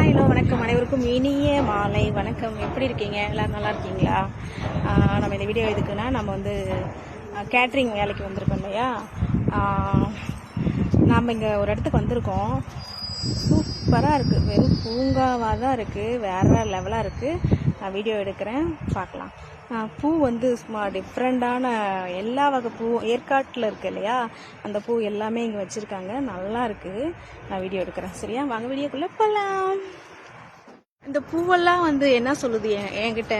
Hello வணக்கம் அனைவருக்கும் இனிய மாலை வணக்கம். எப்படி இருக்கீங்க? எல்லோரும் நல்லா இருக்கீங்களா? நம்ம இந்த வீடியோ எதுக்குன்னா, நம்ம வந்து கேட்ரிங் வேலைக்கு வந்திருக்கோம் இல்லையா. நாம் இங்கே ஒரு இடத்துக்கு வந்திருக்கோம். சூப்பராக இருக்குது, வெறும் பூங்காவாக தான் இருக்குது, வேறு லெவலாக இருக்குது. நான் வீடியோ எடுக்கிறேன், பார்க்கலாம். பூ வந்து சும்மா டிஃப்ரெண்ட்டான எல்லா வகை பூ ஏற்காட்டில் இருக்குது இல்லையா, அந்த பூ எல்லாமே இங்கே வச்சுருக்காங்க. நல்லா இருக்குது. நான் வீடியோ எடுக்கிறேன். சரியா, வாங்க வீடியோக்குள்ளே போகலாம். இந்த பூவெல்லாம் வந்து என்ன சொல்லுது என்கிட்ட,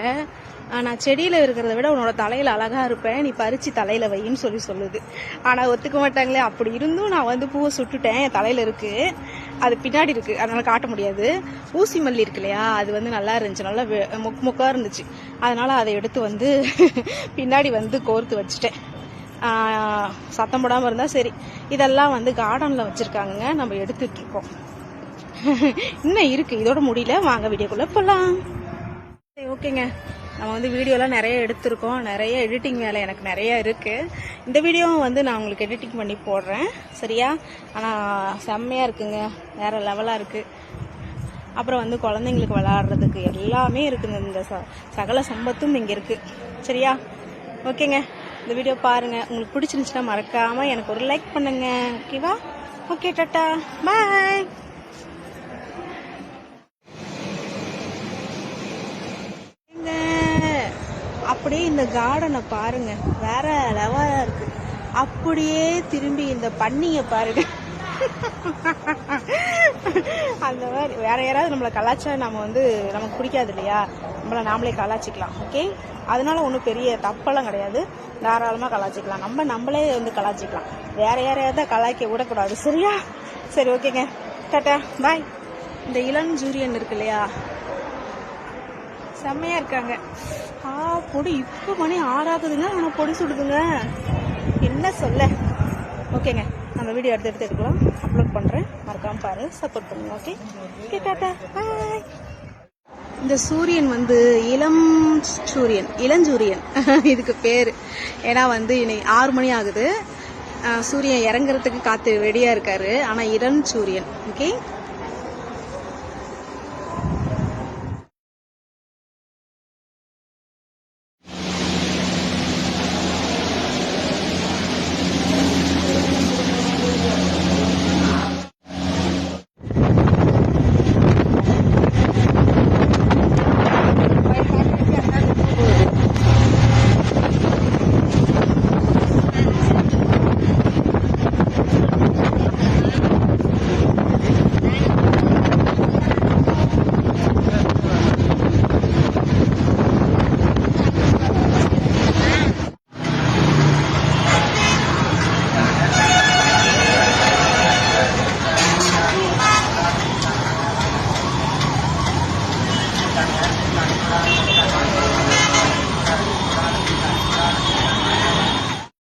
நான் செடியில் இருக்கிறத விட உன்னோட தலையில் அழகாக இருப்பேன், நீ பறித்து தலையில் வையின்னு சொல்லுது. ஆனால் ஒத்துக்க மாட்டாங்களே. அப்படி இருந்தும் நான் வந்து பூவை சுட்டுட்டேன். என் தலையில் இருக்குது, அது பின்னாடி இருக்குது, அதனால் காட்ட முடியாது. ஊசி மல்லி இருக்கு இல்லையா, அது வந்து நல்லா இருந்துச்சு, நல்லா மொக்காக இருந்துச்சு. அதனால் அதை எடுத்து வந்து பின்னாடி வந்து கோர்த்து வச்சுட்டேன். சத்தம் போடாமல் இருந்தால் சரி. இதெல்லாம் வந்து கார்டனில் வச்சுருக்காங்க, நம்ம எடுத்துகிட்ருக்கோம். இன்னும் இருக்குது, இதோட முடியல. வாங்க வீடியோக்குள்ளே போகலாம். ஓகேங்க, நம்ம வந்து வீடியோலாம் நிறைய எடுத்திருக்கோம். நிறைய எடிட்டிங் வேலை எனக்கு நிறைய இருக்குது. இந்த வீடியோவும் வந்து நான் உங்களுக்கு எடிட்டிங் பண்ணி போடுறேன், சரியா? ஆனால் செம்மையாக இருக்குங்க, வேறு லெவலாக இருக்குது. அப்புறம் வந்து குழந்தைங்களுக்கு விளையாடுறதுக்கு எல்லாமே இருக்குது. இந்த சகல சம்பத்தும் இங்கே இருக்குது, சரியா? ஓகேங்க, இந்த வீடியோ பாருங்கள். உங்களுக்கு பிடிச்சிருந்துச்சுன்னா மறக்காமல் எனக்கு ஒரு லைக் பண்ணுங்க, ஓகேவா? ஓகே, டாட்டா, பாய். அப்படியே இந்த கார்டனை பாருங்க, வேற லெவலா இருக்கு. அப்படியே திரும்பி இந்த பன்னியை பாருங்க. அந்த மாதிரி வேற யாராவது நம்மளை கலாச்சா நம்ம வந்து நமக்கு பிடிக்காது இல்லையா, நம்மளை நாமளே கலாச்சிக்கலாம். ஓகே, அதனால ஒன்றும் பெரிய தப்பெல்லாம் கிடையாது, தாராளமாக கலாச்சிக்கலாம். நம்மளே வந்து கலாச்சிக்கலாம், வேற யாரையாவது கலாய்க்க விடக்கூடாது, சரியா? சரி, ஓகேங்க, டாட்டா, பாய். இந்த இளஞ்சூரியன் இருக்கு இல்லையா, செம்மையா இருக்காங்க. பொடி இப்போ மணி 6 ஆகுதுங்க, ஆனால் பொடி சுடுதுங்க, என்ன சொல்ல. ஓகேங்க, நம்ம வீடியோ எடுத்து எடுக்கலாம், அப்லோட் பண்ணுறேன். மறக்காம பாரு, சப்போர்ட் பண்ணுங்க. ஓகே, ஓகே, டாட்டா, பாய். இந்த சூரியன் வந்து இளஞ்சூரியன் இதுக்கு பேர். ஏன்னா வந்து இன்னைக்கு 6 மணி ஆகுது, சூரியன் இறங்குறதுக்கு காத்து ரெடியாக இருக்காரு. ஆனால் இளஞ்சூரியன். ஓகே.